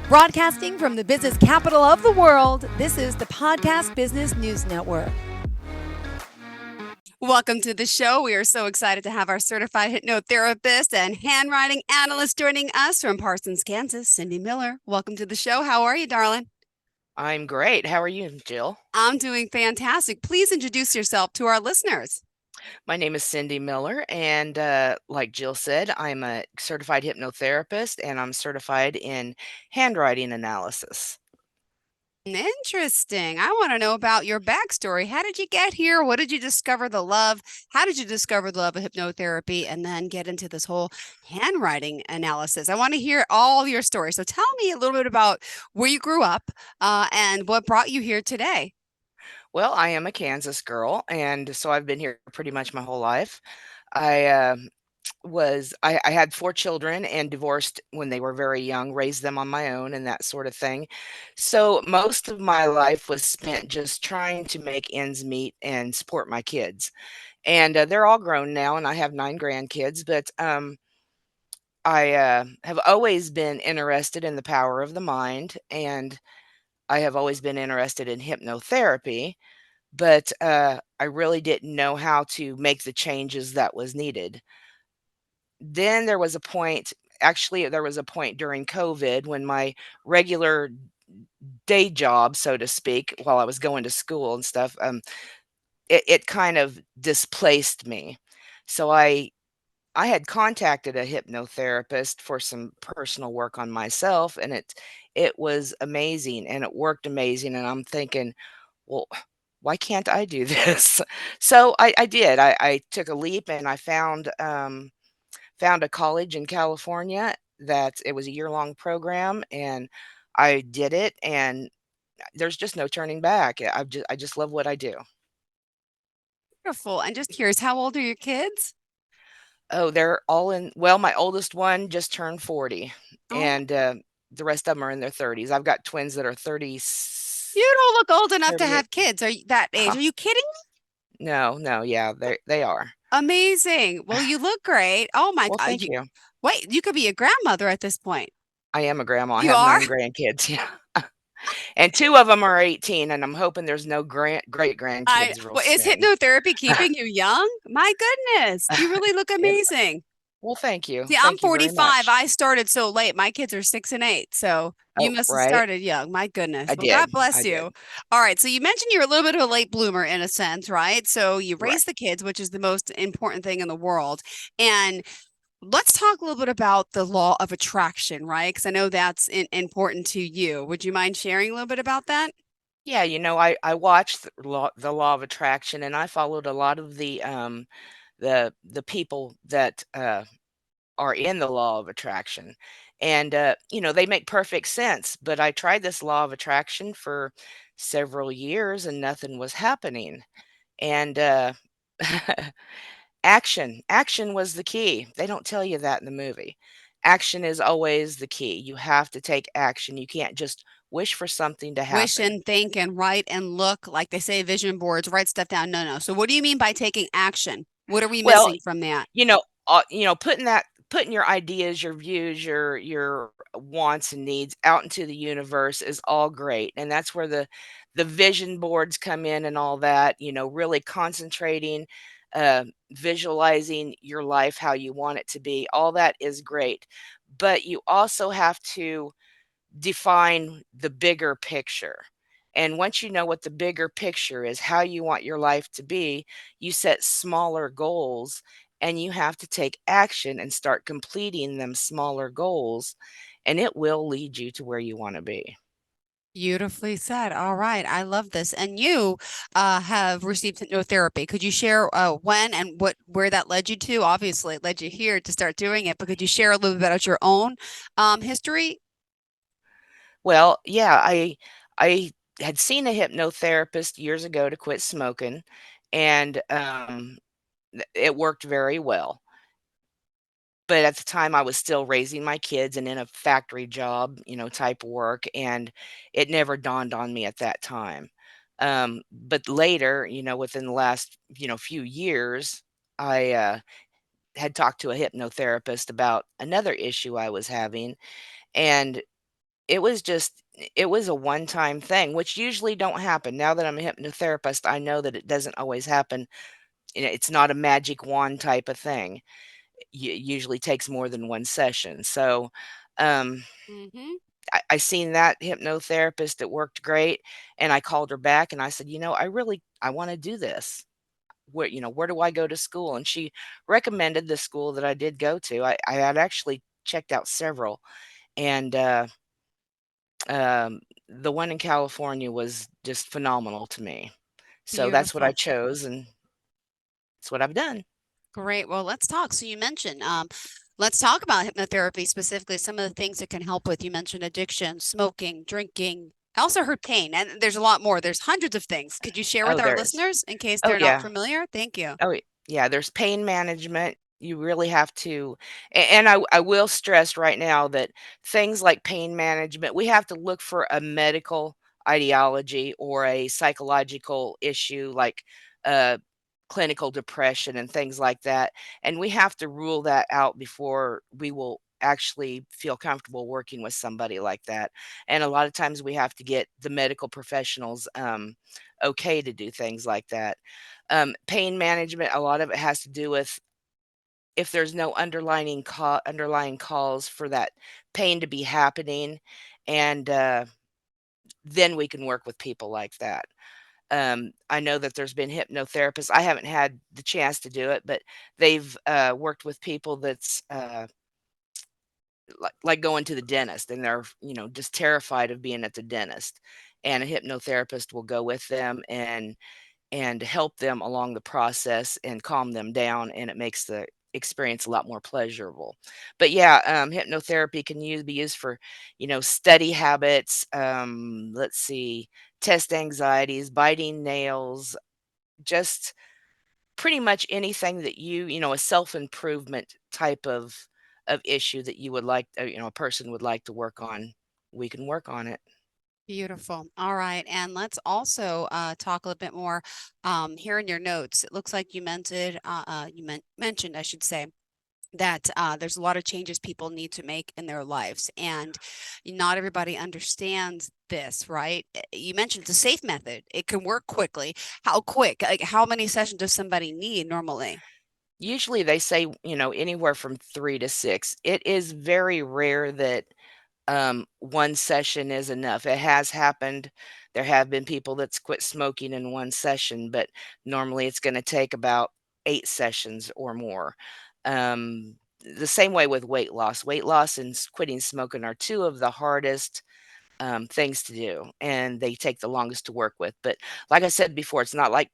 Broadcasting from the business capital of the world, this is the Podcast Business News Network. Welcome to the show. We are so excited to have our certified hypnotherapist and handwriting analyst joining us from Parsons, Kansas, Cindy Miller. Welcome to the show. How are you, darling? I'm great. How are you, Jill? I'm doing fantastic. Please introduce yourself to our listeners. My name is Cindy Miller, and like Jill said, I'm a certified hypnotherapist and I'm certified in handwriting analysis. Interesting. I want to know about your backstory. How did you get here? What did you discover the love? How did you discover the love of hypnotherapy and then get into this whole handwriting analysis? I want to hear all your stories. So tell me a little bit about where you grew up and what brought you here today. Well, I am a Kansas girl, and so I've been here pretty much my whole life. I I had 4 children and divorced when they were very young, raised them on my own and that sort of thing. So most of my life was spent just trying to make ends meet and support my kids. And they're all grown now, and I have 9 grandkids. But I have always been interested in the power of the mind, and I have always been interested in hypnotherapy. But I really didn't know how to make the changes that was needed. Then there was a point, actually, there was a point during COVID when my regular day job, so to speak, while I was going to school and stuff, it kind of displaced me. So I had contacted a hypnotherapist for some personal work on myself, and it was amazing and it worked amazing. And I'm thinking, well, why can't I do this? So I did. I took a leap and I found a college in California that it was a year-long program, and I did it, and there's just no turning back. I just love what I do. Beautiful. And just curious, how old are your kids? Oh, they're all in, well, my oldest one just turned 40, Oh, and, the rest of them are in their 30s. I've got twins that are you don't look old enough to 38. have kids. Are you that age? Are you kidding? No, no, yeah, they are. Amazing. Well, you look great. Oh my Well, God. thank you. Wait, you could be a grandmother at this point. I am a grandma. I You have are? 9 grandkids, yeah, and 2 of them are 18, and I'm hoping there's no great-grandkids real Is soon. hypnotherapy keeping you young? My goodness, you really look It amazing. Well, thank you. See, I'm Thank you very 45. much. I started so late. My kids are 6 and 8. So you Oh, must have right? started young. My I goodness. Well, did, God bless I you. did. All right. So you mentioned you're a little bit of a late bloomer in a sense, right? So you Right. raise the kids, which is the most important thing in the world. And let's talk a little bit about the law of attraction, right? Because I know that's important to you. Would you mind sharing a little bit about that? Yeah, I watched the Law of Attraction, and I followed a lot of the people that, are in the Law of Attraction, and, they make perfect sense, but I tried this Law of Attraction for several years, and nothing was happening, and, action was the key. They don't tell you that in the movie. Action is always the key. You have to take action. You can't just wish for something to Wish happen. and think and write and look, like they say, vision boards, write stuff down. No, no. So what do you mean by taking action? What are we Well, missing from that? putting your ideas, your views, your wants and needs out into the universe is all great, and that's where the vision boards come in and all that, really concentrating, visualizing your life how you want it to be, all that is great, but you also have to define the bigger picture. And once you know what the bigger picture is, how you want your life to be, you set smaller goals and you have to take action and start completing them smaller goals, and it will lead you to where you want to be. Beautifully said. All right. I love this. And you have received hypnotherapy. Could you share when and where that led you to? Obviously, it led you here to start doing it, but could you share a little bit about your own history? Well, yeah, I had seen a hypnotherapist years ago to quit smoking, and it worked very well. But at the time, I was still raising my kids and in a factory job, type work, and it never dawned on me at that time. But later, within the last, few years, I had talked to a hypnotherapist about another issue I was having, and it was just it was a one-time thing, which usually don't happen. Now that I'm a hypnotherapist, I know that it doesn't always happen. It's not a magic wand type of thing. It usually takes more than one session. So, um, Mm-hmm. I seen that hypnotherapist, it worked great, and I called her back and I said, I wanna do this. Where do I go to school?" And she recommended the school that I did go to. I had actually checked out several, and, um, the one in California was just phenomenal to me. So that's what I Beautiful. chose, and it's what I've done. Great. Well, let's talk. So you mentioned, let's talk about hypnotherapy specifically, some of the things it can help with. You mentioned addiction, smoking, drinking. I also heard pain, and there's a lot more. There's hundreds of things. Could you share with Oh, our there is. listeners in case Oh, they're not yeah. familiar? Thank you. Yeah, there's pain management. You really have to and I will stress right now that things like pain management, we have to look for a medical ideology or a psychological issue like, uh, clinical depression and things like that, and we have to rule that out before we will actually feel comfortable working with somebody like that, and a lot of times we have to get the medical professionals, okay to do things like that. Pain management, a lot of it has to do with if there's no underlying cause for that pain to be happening, and, then we can work with people like that. I know that there's been hypnotherapists I haven't had the chance to do it, but they've, worked with people that's, like going to the dentist, and they're, just terrified of being at the dentist, and a hypnotherapist will go with them and help them along the process and calm them down, and it makes the experience a lot more pleasurable. But yeah, hypnotherapy can be used for, study habits, let's see, test anxieties, biting nails, just pretty much anything that a self-improvement type of issue that you would like, a person would like to work on, we can work on it. Beautiful. All right. And let's also talk a little bit more here in your notes. It looks like mentioned, I should say, that there's a lot of changes people need to make in their lives, and not everybody understands this, right? You mentioned it's a safe method. It can work quickly. How quick? Like, how many sessions does somebody need normally? Usually they say, anywhere from 3 to 6. It is very rare that one session is enough. It has happened. There have been people that's quit smoking in one session, but normally it's going to take about 8 sessions or more. The same way with weight loss. Weight loss and quitting smoking are two of the hardest things to do, and they take the longest to work with. But like I said before, it's not like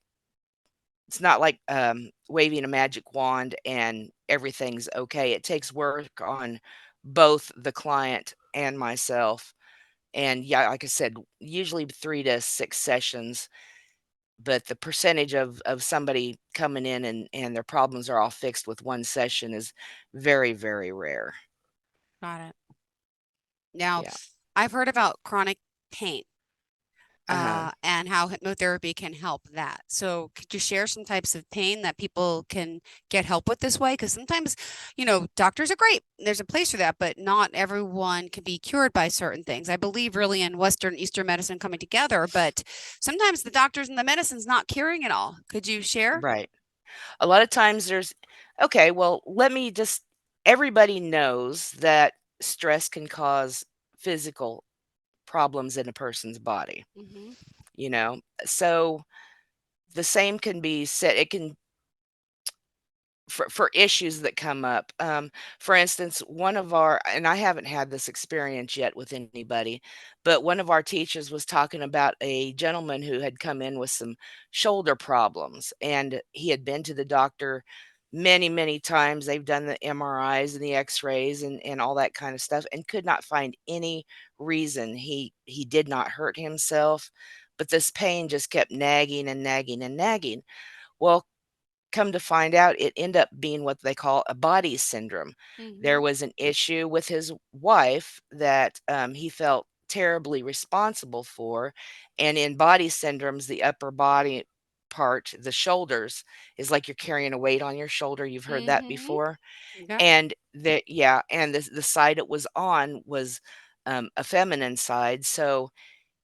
waving a magic wand and everything's okay. It takes work on both the client and myself. And yeah, like I said, usually 3 to 6 sessions, but the percentage of somebody coming in and their problems are all fixed with one session is very, very rare. Got it. Now, Yeah. I've heard about chronic pain, Uh-huh. and how hypnotherapy can help that. So, could you share some types of pain that people can get help with this way? Because sometimes, doctors are great. There's a place for that, but not everyone can be cured by certain things. I believe really in Western Eastern medicine coming together, but sometimes the doctors and the medicine's not curing it all. Could you share? Right. A lot of times there's okay, well, let me just everybody knows that stress can cause physical problems in a person's body, Hmm. you know? So, the same can be said it can for issues that come up. For instance, one of our and I haven't had this experience yet with anybody, but one of our teachers was talking about a gentleman who had come in with some shoulder problems, and he had been to the doctor many, many times. They've done the MRIs and the X-rays and all that kind of stuff, and could not find any reason he did not hurt himself, but this pain just kept nagging and nagging and nagging. Well, come to find out, it ended up being what they call a body syndrome. There Hmm. was an issue with his wife that, he felt terribly responsible for, and in body syndromes, the upper body part, the shoulders, is like you're carrying a weight on your shoulder. You've heard that Hmm. before? Yep. And the side it was on was, a feminine side. So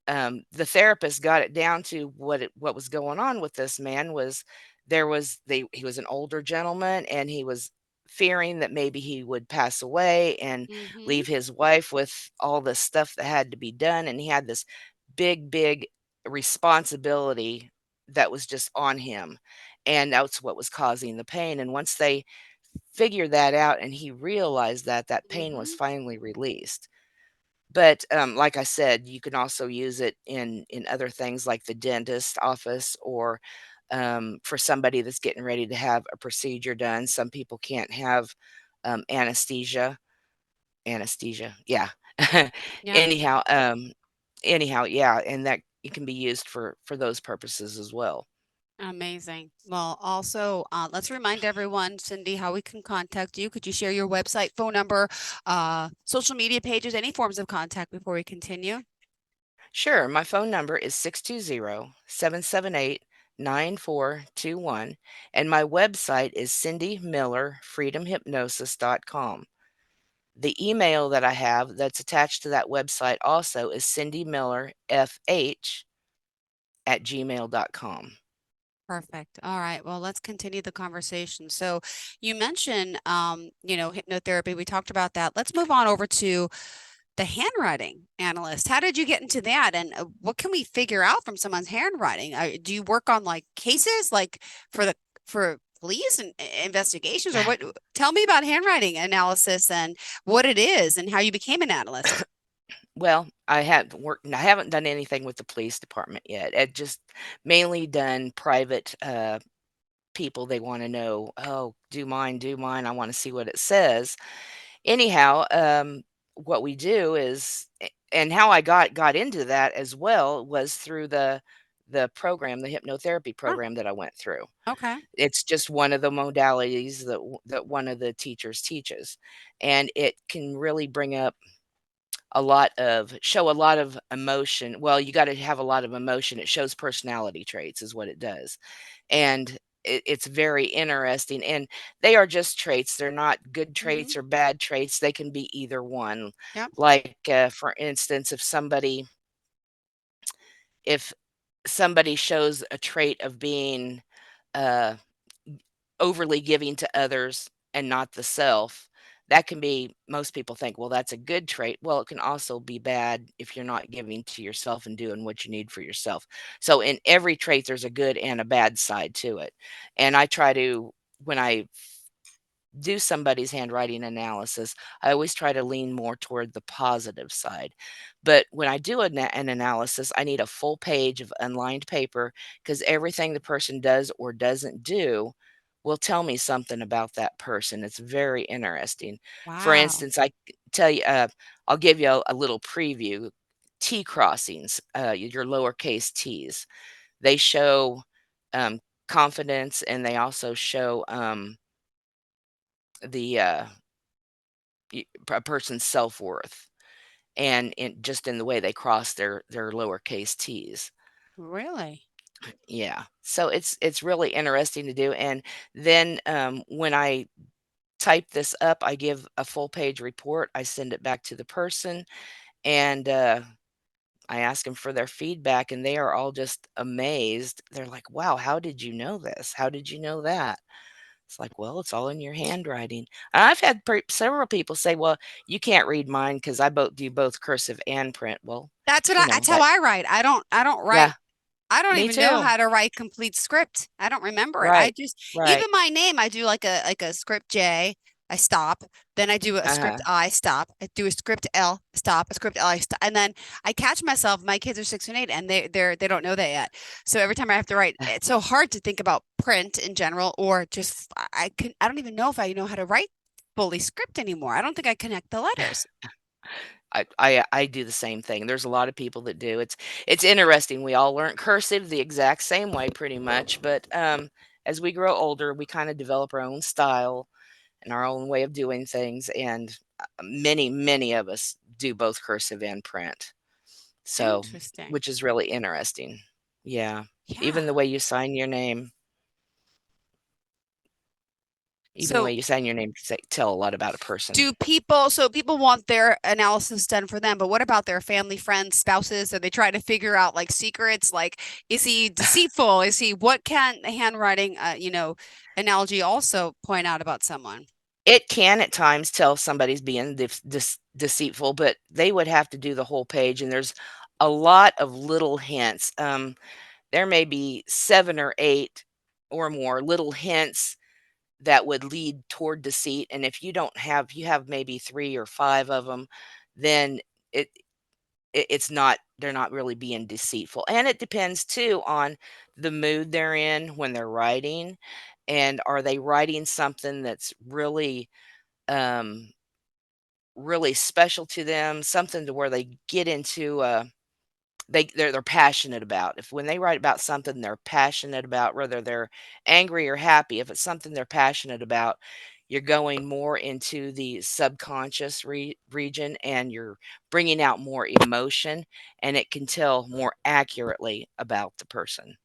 the therapist got it down to what was going on with this man was he was an older gentleman, and he was fearing that maybe he would pass away and Mm-hmm. leave his wife with all this stuff that had to be done, and he had this big responsibility that was just on him, and that's what was causing the pain. And once they figured that out and he realized that, that pain was Mm-hmm. finally released. But, like I said, you can also use it in other things like the dentist office, or, for somebody that's getting ready to have a procedure done. Some people can't have, anesthesia. Anesthesia, yeah. Yeah. Anyhow, yeah, and that it can be used for those purposes as well. Amazing. Well, also, let's remind everyone, Cindy, how we can contact you. Could you share your website, phone number, social media pages, any forms of contact before we continue? Sure, my phone number is 620-778-9421, and my website is cindymillerfreedomhypnosis.com. The email that I have that's attached to that website also is cindymillerfh@gmail.com. Perfect. All right. Well, let's continue the conversation. So you mentioned, hypnotherapy. We talked about that. Let's move on over to the handwriting analyst. How did you get into that? And what can we figure out from someone's handwriting? Do you work on like cases, like for police and investigations, or what? Tell me about handwriting analysis and what it is and how you became an analyst. Well, I haven't done anything with the police department yet. I just mainly done private, people. They wanna know, "Oh, do mine, I wanna see what it says." Anyhow, what we do is and how I got into that as well was through the program, the hypnotherapy Oh, program that I went through. okay. It's just one of the modalities that one of the teachers teaches, and it can really bring up show a lot of emotion. Well, you gotta have a lot of emotion. It shows personality traits is what it does, and it's very interesting, and they are just traits. They're not good Mm-hmm. traits or bad traits. They can be either one. Yep. Like, for instance, if somebody shows a trait of being, uh, overly giving to others and not the self, that can be most people think, "Well, that's a good trait." Well, it can also be bad if you're not giving to yourself and doing what you need for yourself. So in every trait, there's a good and a bad side to it. And I try to when I do somebody's handwriting analysis, I always try to lean more toward the positive side. But when I do an analysis, I need a full page of unlined paper because everything the person does or doesn't do will tell me something about that person. It's very interesting. For Wow. instance, I tell you, I'll give you a little preview. T crossings, your lowercase t's, they show confidence, and they also show the a person's self-worth, and just in the way they cross their lowercase t's. Really? Yeah, so it's really interesting to do. And then when I type this up, I give a full page report. I send it back to the person, and I ask them for their feedback, and they are all just amazed. They're like, "Wow, how did you know this? How did you know that?" It's like, "Well, it's all in your handwriting." And I've had several people say, "Well, you can't read mine because I both do both cursive and print." Well, That's how that I write. I don't yeah, write. I don't me even know too. how to write complete script. I don't remember it. I Right, just right. even my name, I do like a script J, I stop. Then I do a script Uh-huh. I stop. I do a script L, stop, a script L, I stop. And then I catch myself, my kids are 6 and 8 and they don't know that yet. So every time I have to write, it's so hard to think about print in general or just I don't even know if I know how to write fully script anymore. I don't think I connect the letters. I do the same thing. There's a lot of people that do. It's interesting. We all learn cursive the exact same way pretty much, but, as we grow older, we kinda develop our own style and our own way of doing things, and, many of us do both cursive and print. So, Interesting. which is really interesting. Yeah. Yeah. Even the way you sign your name. Even the way So you sign your name can tell a lot about a person. do people, so people want their analysis done for them, but what about their family, friends, spouses? Are they trying to figure out like secrets? Like, is he deceitful? Is he, what can the handwriting, analogy also point out about someone? It can at times tell somebody's being deceitful, but they would have to do the whole page, and there's a lot of little hints. There may be 7 or 8 or more little hints that would lead toward deceit, and if you have maybe 3 or 5 of them, then it it's not they're not really being deceitful, and it depends too on the mood they're in when they're writing, and are they writing something that's um, really special to them, something to where they get into, they're passionate about. If when they write about something they're passionate about, whether they're angry or happy, if it's something they're passionate about, you're going more into the subconscious region and you're bringing out more emotion, and it can tell more accurately about the person.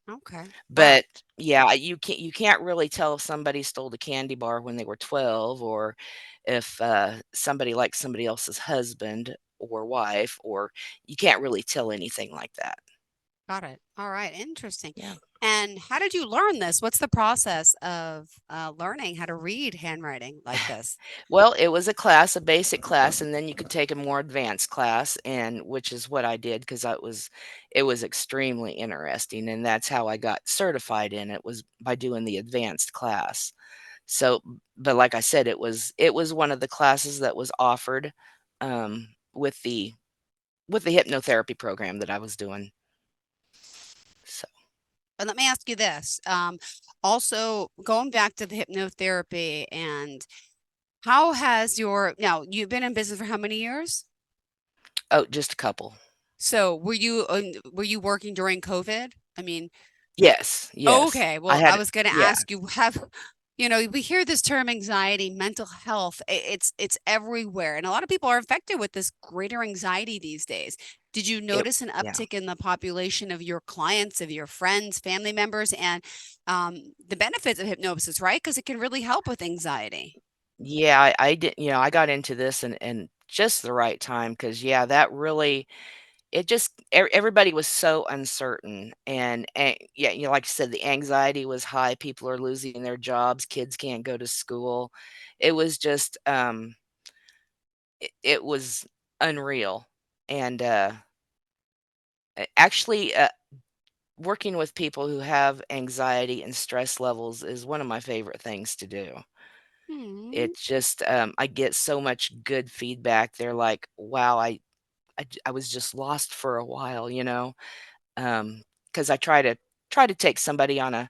Okay. All But right. yeah, you can't really tell if somebody stole a candy bar when they were 12, or if, somebody likes somebody else's husband or wife, or you can't really tell anything like that. Got it. All right. Interesting. Yeah. And how did you learn this? What's the process of learning how to read handwriting like this? Well, it was a class, a basic class, and then you could take a more advanced class, and which is what I did because it was extremely interesting, and that's how I got certified in it, was by doing the advanced class. So, but like I said, it was one of the classes that was offered, with the hypnotherapy program that I was doing. So, And let me ask you this. Also, going back to the hypnotherapy, and how has your, now you've been in business for how many years? oh, just a couple. So were you working during COVID? I mean, Yes, oh, yes. okay. I Well, I had was going to yeah, ask you, have, we hear this term anxiety, mental health. It's everywhere, and a lot of people are affected with this greater anxiety these days. Did you it notice an yeah. uptick in the population of your clients, of your friends, family members, and the benefits of hypnosis, right? Because it can really help with anxiety. Yeah, I did I got into this and just the right time because yeah, that really it just everybody was so uncertain, and yeah, like you said, the anxiety was high, people are losing their jobs, kids can't go to school. It was just, it was unreal, and, actually, working with people who have anxiety and stress levels is one of my favorite things to do. Hmm. It's just, I get so much good feedback. They're like, "Wow, I was just lost for a while," you know? Because I try to take somebody on a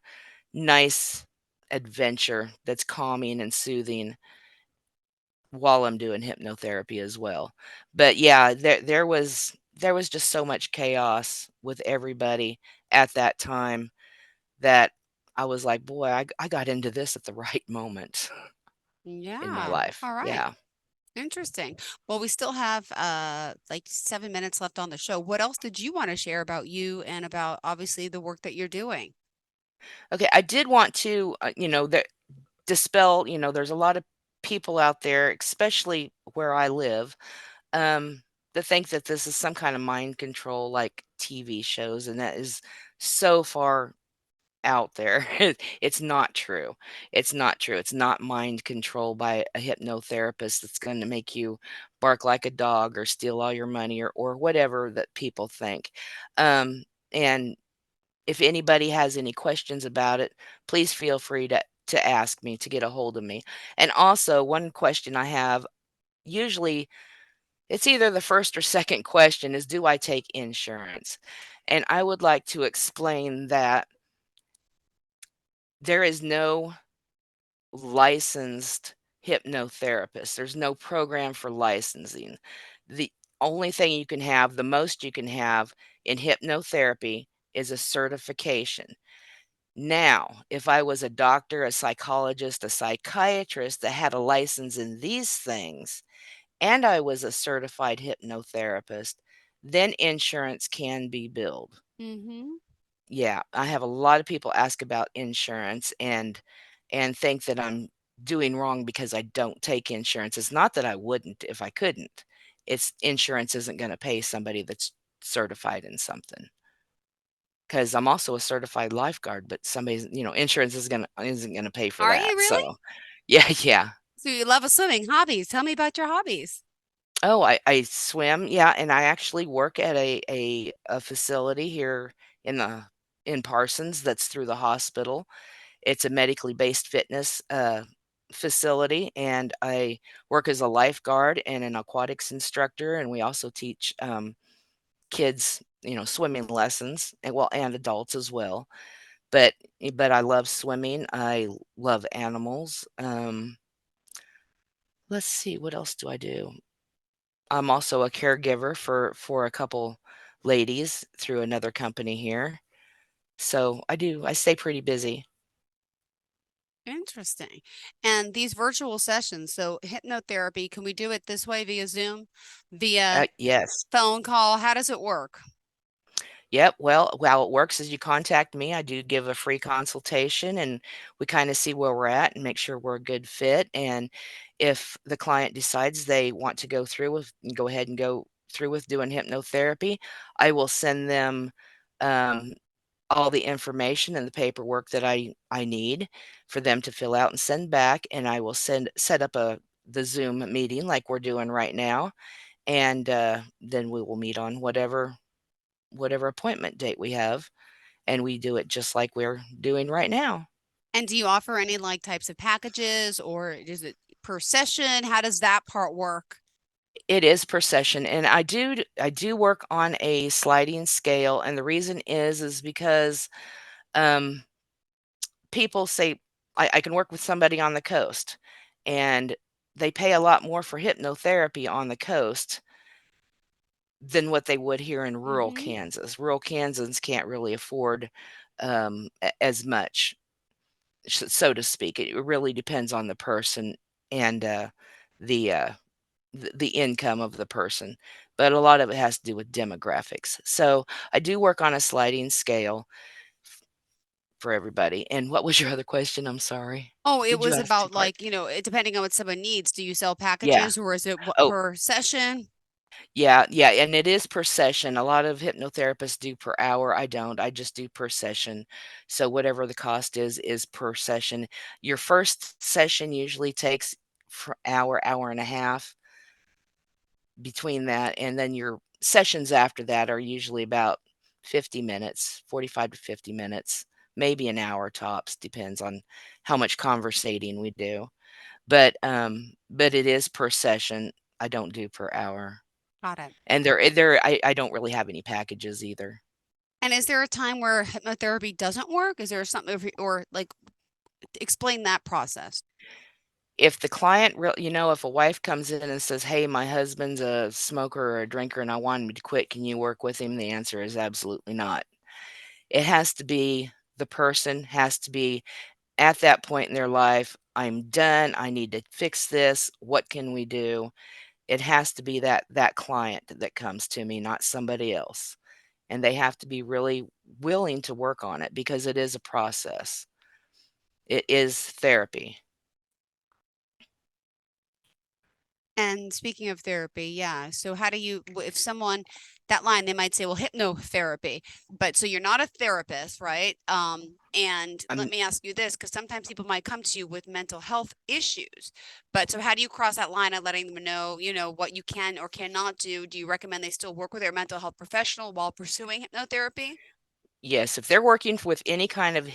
nice adventure that's calming and soothing while I'm doing hypnotherapy as well. But yeah, there was just so much chaos with everybody at that time that I was like, "Boy, I got into this at the right moment in my Yeah. life." All right. Yeah. Interesting. Well, we still have like 7 minutes left on the show. What else did you want to share about you and about obviously the work that you're doing? Okay, I did want to, dispel, there's a lot of people out there, especially where I live, um, that think that this is some kind of mind control like TV shows, and that is so far out there. It's not true. It's not true. It's not mind control by a hypnotherapist that's going to make you bark like a dog or steal all your money or whatever that people think. And if anybody has any questions about it, please feel free to ask me, to get a hold of me. And also, one question I have, usually it's either the first or second question is, do I take insurance? And I would like to explain that there is no licensed hypnotherapist. There's no program for licensing. The only thing you can have, the most you can have in hypnotherapy is a certification. Now, if I was a doctor, a psychologist, a psychiatrist that had a license in these things, and I was a certified hypnotherapist, then insurance can be billed. Mm-hmm. Yeah, I have a lot of people ask about insurance and think that I'm doing wrong because I don't take insurance. It's not that I wouldn't if I couldn't. It's insurance isn't gonna pay somebody that's certified in something. 'Cause I'm also a certified lifeguard, but somebody's insurance isn't gonna pay for Are you that, really? so yeah, yeah. So you love a swimming. Hobbies. Tell me about your hobbies. Oh, I swim, yeah, and I actually work at a facility here in the in Parsons that's through the hospital. It's a medically based fitness, facility, and I work as a lifeguard and an aquatics instructor, and we also teach, kids, swimming lessons, and adults as well. But but I love swimming, I love animals, let's see, what else do I do? I'm also a caregiver for a couple ladies through another company here. So I stay pretty busy. Interesting. And these virtual sessions, so hypnotherapy, can we do it this way via Zoom, via Yes. phone call? How does it work? Yep. Well, how it works is you contact me. I do give a free consultation and we kind of see where we're at and make sure we're a good fit. And if the client decides they want to go ahead and go through with doing hypnotherapy, I will send them um, all the information and the paperwork that I need for them to fill out and send back. And I will set up the Zoom meeting like we're doing right now. And then we will meet on whatever appointment date we have, and we do it just like we're doing right now. And do you offer any like types of packages or is it per session? How does that part work? It is per session, and I do work on a sliding scale, and the reason is because, um, people say I can work with somebody on the coast, and they pay a lot more for hypnotherapy on the coast than what they would here in rural Mm-hmm. Kansas. Rural Kansans can't really afford, as much, so to speak. It really depends on the person and, the, uh, the income of the person, but a lot of it has to do with demographics. So, I do work on a sliding scale for everybody. And what was your other question? I'm sorry. Oh, it Did you was ask 2 about parts? like, depending on what someone needs, do you sell Yeah. packages or is it Oh, per session? yeah, yeah, and it is per session. A lot of hypnotherapists do per hour. I don't. I just do per session. So whatever the cost is per session. Your first session usually takes for hour and a half between that, and then your sessions after that are usually about 50 minutes, 45 to 50 minutes, maybe an hour tops, depends on how much conversating we do. But it is per session. I don't do per hour. Got it. And I don't really have any packages either. And is there a time where hypnotherapy doesn't work? Is there something or like explain that process? If the client if a wife comes in and says, "Hey, my husband's a smoker or a drinker and I want him to quit, can you work with him?" The answer is absolutely not. It has to be the person has to be at that point in their life, "I'm done, I need to fix this, what can we do?" It has to be that client that comes to me, not somebody else, and they have to be really willing to work on it because it is a process. It is therapy. And speaking of therapy, yeah. So how do you, if someone, that line, they might say, well, hypnotherapy, but so you're not a therapist, right? And let I'm me ask you this, because sometimes people might come to you with mental health issues. But so how do you cross that line of letting them know, what you can or cannot do? Do you recommend they still work with their mental health professional while pursuing hypnotherapy? Yes, if they're working with any kind of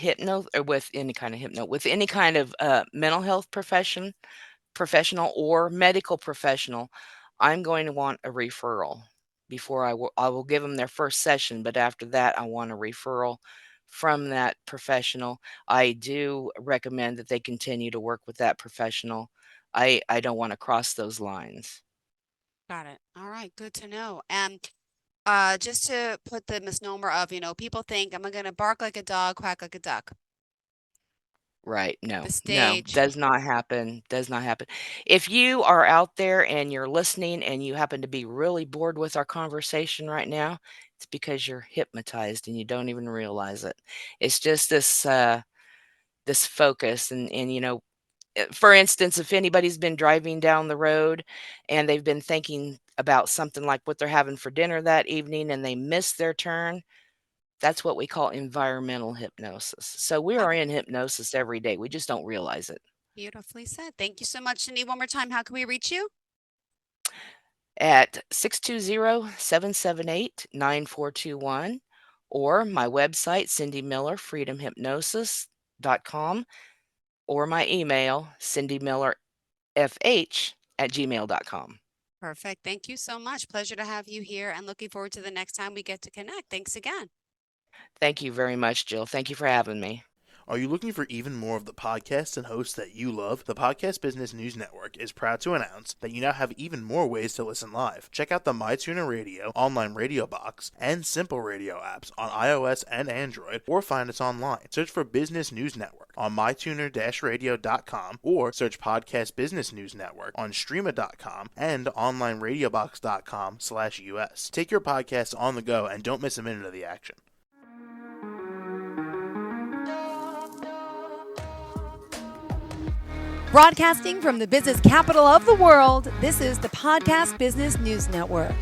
with any kind of, mental health professional or medical professional, I'm going to want a referral before I will give them their first session, but after that, I want a referral from that professional. I do recommend that they continue to work with that professional. I don't wanna cross those lines. Got it. All right, good to know. And just to put the misnomer of, people think I'm gonna bark like a dog, quack like a duck. Right, The no, no, stage. does not happen, does not happen. If you are out there and you're listening and you happen to be really bored with our conversation right now, it's because you're hypnotized and you don't even realize it. It's just this focus and For instance, if anybody's been driving down the road and they've been thinking about something like what they're having for dinner that evening and they miss their turn, that's what we call environmental hypnosis. So we Ah, are in hypnosis every day. We just don't realize it. beautifully said. Thank you so much, Cindy. One more time, how can we reach you? At 620-778-9421 or my website, Cindy Miller, freedomhypnosis.com, or my email, cindymillerfh@gmail.com. Perfect. Thank you so much. Pleasure to have you here and looking forward to the next time we get to connect. Thanks again. Thank you very much, Jill. Thank you for having me. Are you looking for even more of the podcasts and hosts that you love? The Podcast Business News Network is proud to announce that you now have even more ways to listen live. Check out the MyTuner Radio, online radio box, and Simple Radio apps on iOS and Android, or find us online. Search for Business News Network on mytuner-radio.com, or search Podcast Business News Network on streama.com and onlineradiobox.com/US. Take your podcast on the go and don't miss a minute of the action. Broadcasting from the business capital of the world, this is the Podcast Business News Network.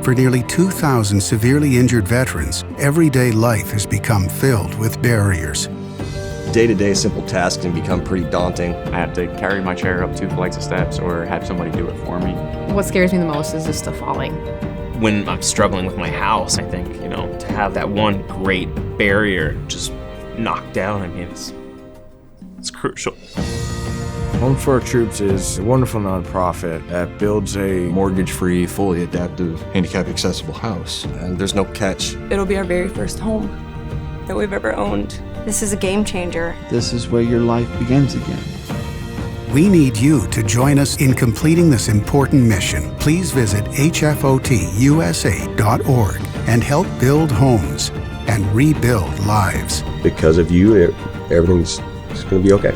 For nearly 2,000 severely injured veterans, everyday life has become filled with barriers. Day-to-day simple tasks can become pretty daunting. I have to carry my chair up 2 flights of steps or have somebody do it for me. What scares me the most is just the falling. When I'm struggling with my house, I think, to have that one great barrier just knocked down, it's crucial. Home for Our Troops is a wonderful nonprofit that builds a Mortgage-free, fully adaptive, handicap-accessible house. And there's no catch. It'll be our very first home that we've ever owned. This is a game changer. This is where your life begins again. We need you to join us in completing this important mission. Please visit hfotusa.org and help build homes and rebuild lives. Because of you, everything's going to be okay.